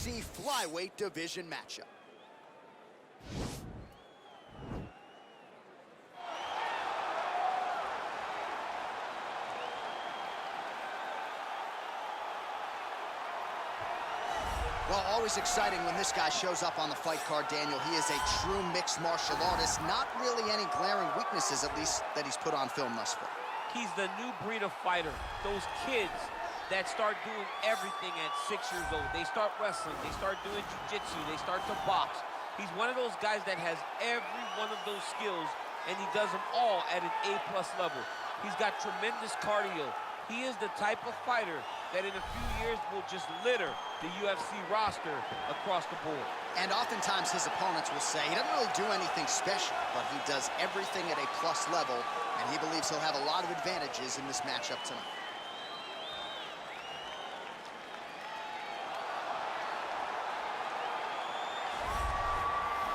UFC flyweight division matchup. Well, always exciting when this guy shows up on the fight card, Daniel. He is a true mixed martial artist. Not really any glaring weaknesses, at least, that he's put on film thus far. He's the new breed of fighter. Those kids that start doing everything at 6 years old. They start wrestling, they start doing jiu-jitsu, they start to box. He's one of those guys that has every one of those skills, and he does them all at an A+ level. He's got tremendous cardio. He is the type of fighter that in a few years will just litter the UFC roster across the board. And oftentimes his opponents will say he doesn't really do anything special, but he does everything at a plus level, and he believes he'll have a lot of advantages in this matchup tonight.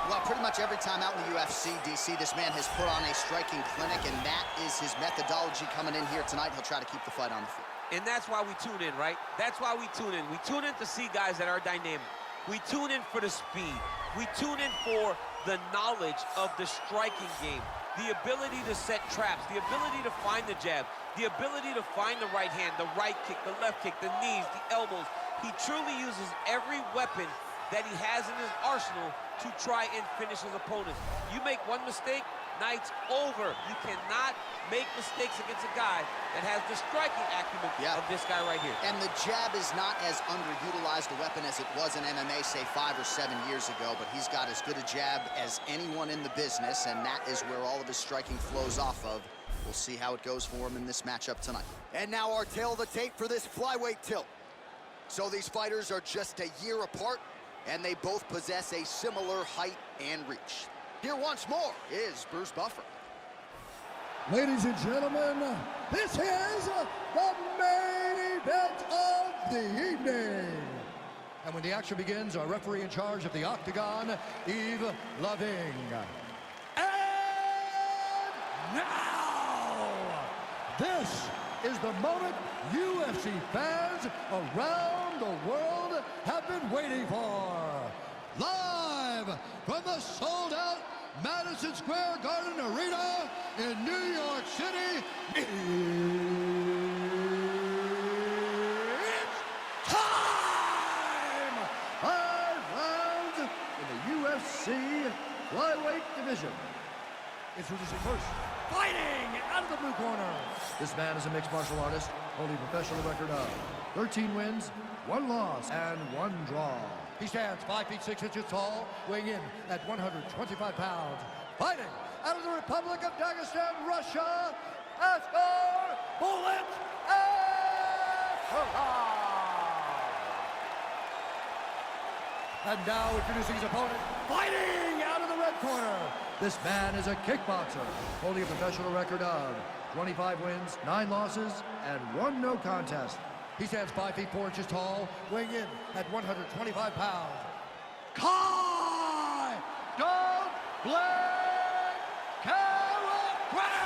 Well, pretty much every time out in the UFC, DC, this man has put on a striking clinic, and that is his methodology coming in here tonight. He'll try to keep the fight on the field. And that's why we tune in, right? That's why we tune in. We tune in to see guys that are dynamic. We tune in for the speed. We tune in for the knowledge of the striking game, the ability to set traps, the ability to find the jab, the ability to find the right hand, the right kick, the left kick, the knees, the elbows. He truly uses every weapon that he has in his arsenal to try and finish his opponent. You make one mistake, night's over. You cannot make mistakes against a guy that has the striking acumen of this guy right here. And the jab is not as underutilized a weapon as it was in MMA, say 5 or 7 years ago, but he's got as good a jab as anyone in the business, and that is where all of his striking flows off of. We'll see how it goes for him in this matchup tonight. And now our tail of the tape for this flyweight tilt. So these fighters are just a year apart, and they both possess a similar height and reach. Here once more is Bruce Buffer. Ladies and gentlemen, this is the main event of the evening. And when the action begins, our referee in charge of the Octagon, Yves Loving. And now, this is the moment UFC fans around the world have been waiting for. Live from the sold-out Madison Square Garden Arena in New York City, it's time! 5 rounds in the UFC flyweight division. Introducing first, fighting out of the blue corner. This man is a mixed martial artist, holding a professional record of 13 wins, 1 loss, and 1 draw. He stands 5 feet 6 inches tall, weighing in at 125 pounds. Fighting out of the Republic of Dagestan, Russia, Askar Bullet And now introducing his opponent, fighting out of the red corner. This man is a kickboxer, holding a professional record of 25 wins, 9 losses, and 1 no contest. He stands 5 feet 4 inches tall, weighing in at 125 pounds. Kai! Don't blame Caracas!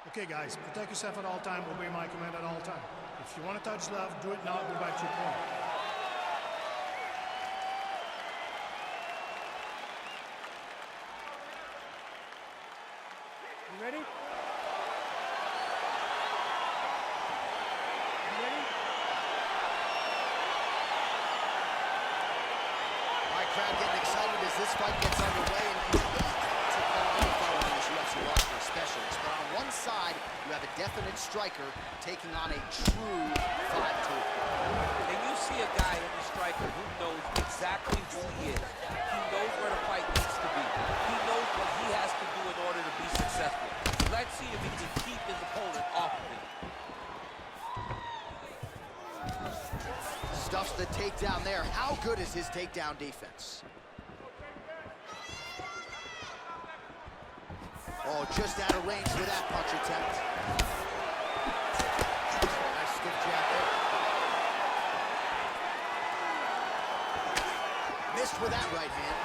Okay, guys, protect yourself at all time, obey my command at all time. If you want to touch left, do it now, go back to your corner. You ready? You ready? All right, crowd getting excited as this fight gets underway, and you to call any fighter on this UFC roster as specialist. But on one side, you have a definite striker taking on a true 5-tool. And you see a guy in the striker who knows exactly who he is. He knows where the fight needs to be. He knows what he has to do in order to be successful. Let's see if he can keep his opponent off of him. Stuffs the takedown there. How good is his takedown defense? Oh, just out of range with that punch attempt. Nice stiff jab there. Missed with that right hand.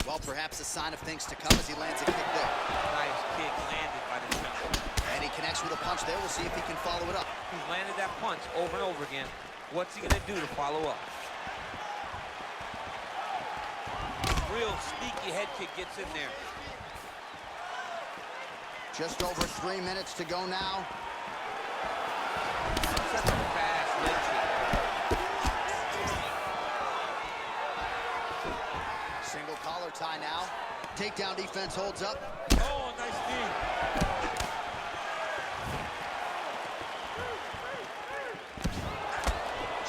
Well Perhaps a sign of things to come as he lands a kick there. Nice kick landed by the gentleman. And he connects with a punch there. We'll see if he can follow it up. He's landed that punch over and over again. What's he gonna do to follow up? Real sneaky head kick gets in there. Just over 3 minutes to go now. Such a fast leg kick. Single collar tie now. Takedown defense holds up. Oh, nice knee.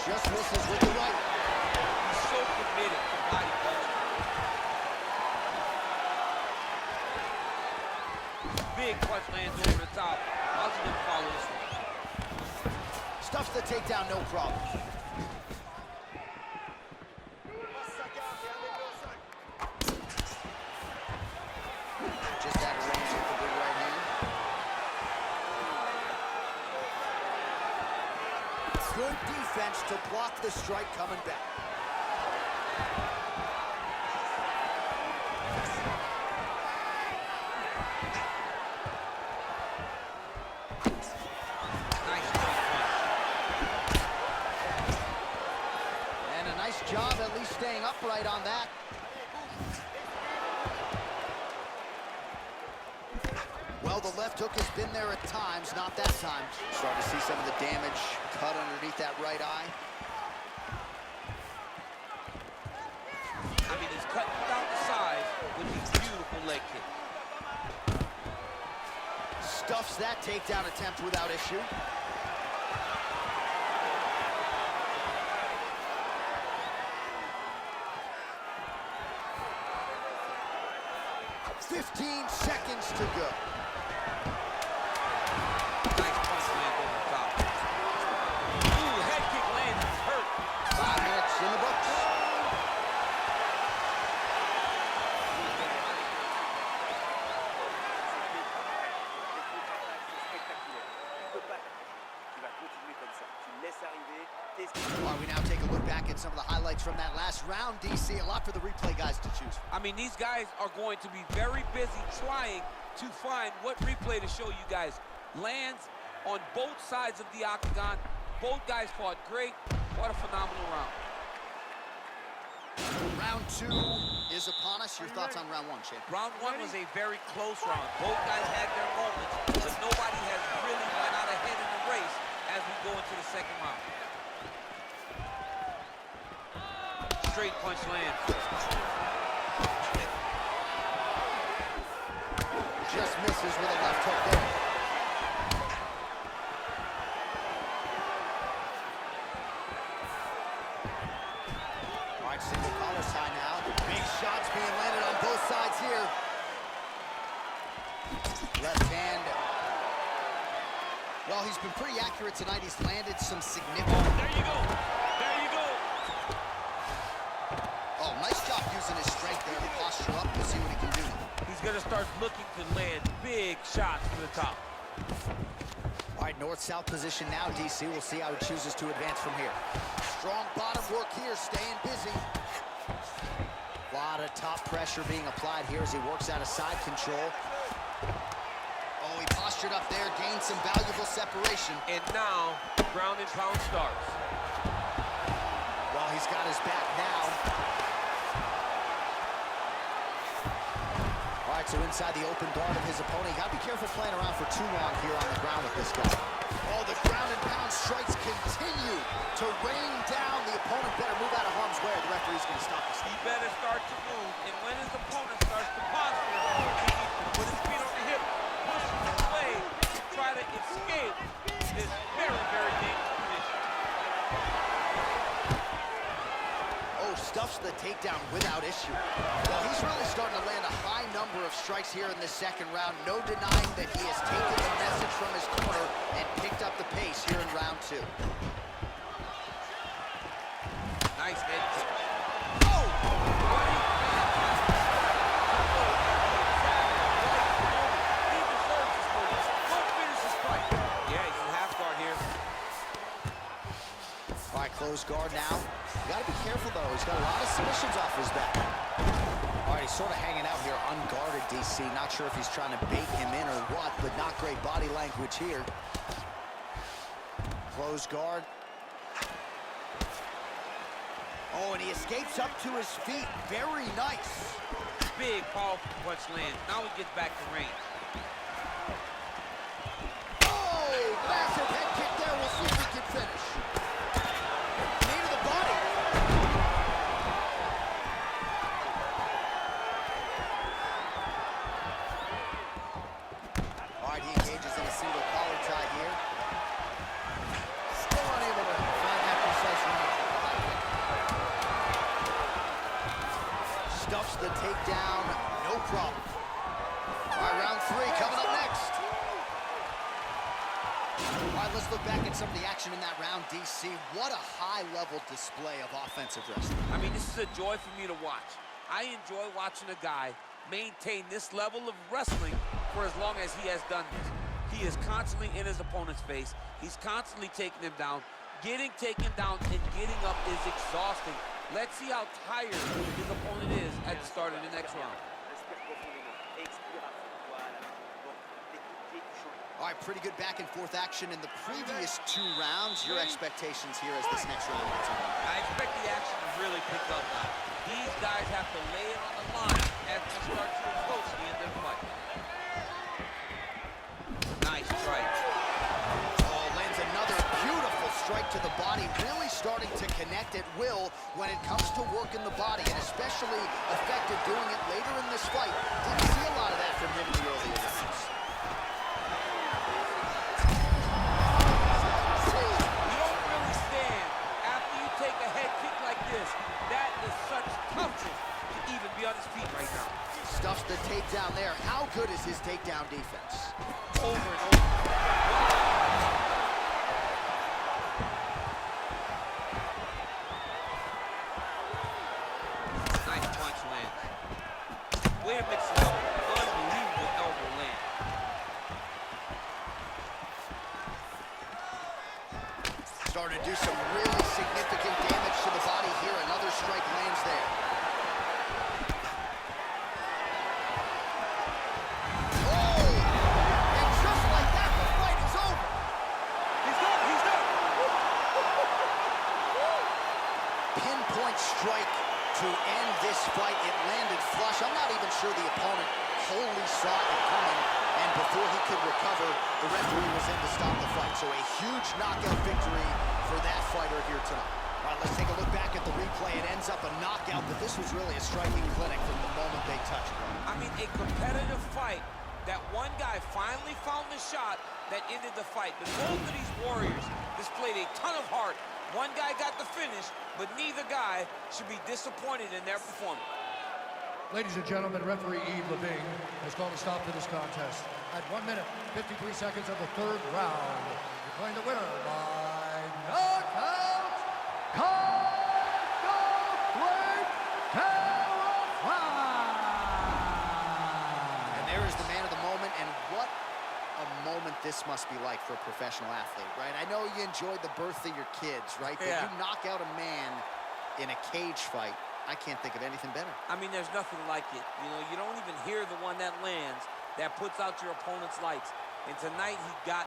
Just misses with the right. He's so committed to body punch. Big punch lands over the top. How's he gonna follow this one? Stuffs the takedown, no problem. Just out of range with the big right hand. Good defense to block the strike coming back. Job at least staying upright on that. Well, the left hook has been there at times, not that time. Starting to see some of the damage cut underneath that right eye. I mean, he's cutting without the size with these beautiful leg kicks. Stuffs that takedown attempt without issue. 15 seconds to go. Nice punch lands over the top. Ooh, head kick lands. He's hurt. 5 minutes in the books. All right, we now take a look back at some of the highlights from that last round, DC. A lot for the replay guys to choose. I mean, these guys are going to be very busy trying to find what replay to show you guys. Lands on both sides of the octagon. Both guys fought great. What a phenomenal round. Round 2 is upon us. Your thoughts on round 1, champ? Round 1 was a very close round. Both guys had their moments, but nobody has really went out ahead in the race as we go into the second round. Straight punch lands. Just misses with a left hook there. All right, single collar tie now. Big shots being landed on both sides here. Left hand. Well, he's been pretty accurate tonight. He's landed some significant... There you go. There you go. Oh, nice job using his strength there to posture up. We'll see what he can do. He's going to start looking to land big shots from the top. All right, north-south position now, DC. We'll see how he chooses to advance from here. Strong bottom work here, staying busy. A lot of top pressure being applied here as he works out of side control. Oh, he postured up there, gained some valuable separation. And now, ground and pound starts. Well, he's got his back now. All right, so inside the open guard of his opponent. You gotta be careful playing around for too long here on the ground with this guy. Oh, the ground and pound strikes continue to rain down. The opponent better move out of harm's way or the referee's gonna stop this. He better start to move, and when his opponent starts to posture, he needs to put his feet on the hip, push his way to try to escape this very, very dangerous position. Oh, stuffs the takedown without issue. Well, he's really starting to land a high number of strikes here in this second round. No denying that he has taken the message from his corner and picked up the pace here in round 2. Nice head kick. Oh! Right. He deserves this focus. Don't finish this fight. Yeah, he's in half guard here. All right, closed guard now. You gotta be careful, though. He's got a lot of submissions off his back. All right, he's sort of hanging out here unguarded, DC. Not sure if he's trying to bait him in or what, but not great body language here. Close guard. Oh, and he escapes up to his feet. Very nice. Big, powerful punch lands. Now he gets back to range. Oh, massive head kick there. We'll see if he can finish. Knee to the body. All right, he engages in a single collar tie here. Still unable to find that precise range. Stuffs the takedown, no problem. All right, round 3 coming up next. All right, let's look back at some of the action in that round, DC. What a high-level display of offensive wrestling. I mean, this is a joy for me to watch. I enjoy watching a guy maintain this level of wrestling for as long as he has done this. He is constantly in his opponent's face. He's constantly taking him down. Getting taken down and getting up is exhausting. Let's see how tired his opponent is at the start of the next round. All right, pretty good back and forth action in the previous 2 rounds. Your expectations here as this next round gets on? I expect the action to really pick up now. These guys have to lay it on the line as we start to approach the end of the fight. Nice strike. Oh, lands another beautiful strike to the body, really starting to connect at will when it comes to working the body, and especially effective doing it later in this fight. Didn't see a lot of that from him in the earlier rounds. Stuffs the takedown there. How good is his takedown defense? Over and over. Nice punch land. Way to mix it up. Unbelievable elbow land. Starting to do some really significant damage to the body here. Another strike lands there. Strike to end this fight. It landed flush. I'm not even sure the opponent wholly saw it coming, and before he could recover, the referee was in to stop the fight. So a huge knockout victory for that fighter here tonight. All right, let's take a look back at the replay. It ends up a knockout, but this was really a striking clinic from the moment they touched him. I mean, a competitive fight. That one guy finally found the shot that ended the fight. But both of these warriors displayed a ton of heart. One guy got the finish, but neither guy should be disappointed in their performance. Ladies and gentlemen, referee Yves Levine has called a stop to this contest at 1 minute, 53 seconds of the 3rd round. Declaring the winner by knockout, And there is the man of the moment, and what a moment this must be like for a professional athlete, right? I know you enjoyed the birth of your kids, right? But you knock out a man in a cage fight. I can't think of anything better. I mean, there's nothing like it. You know, you don't even hear the one that lands that puts out your opponent's lights. And tonight he got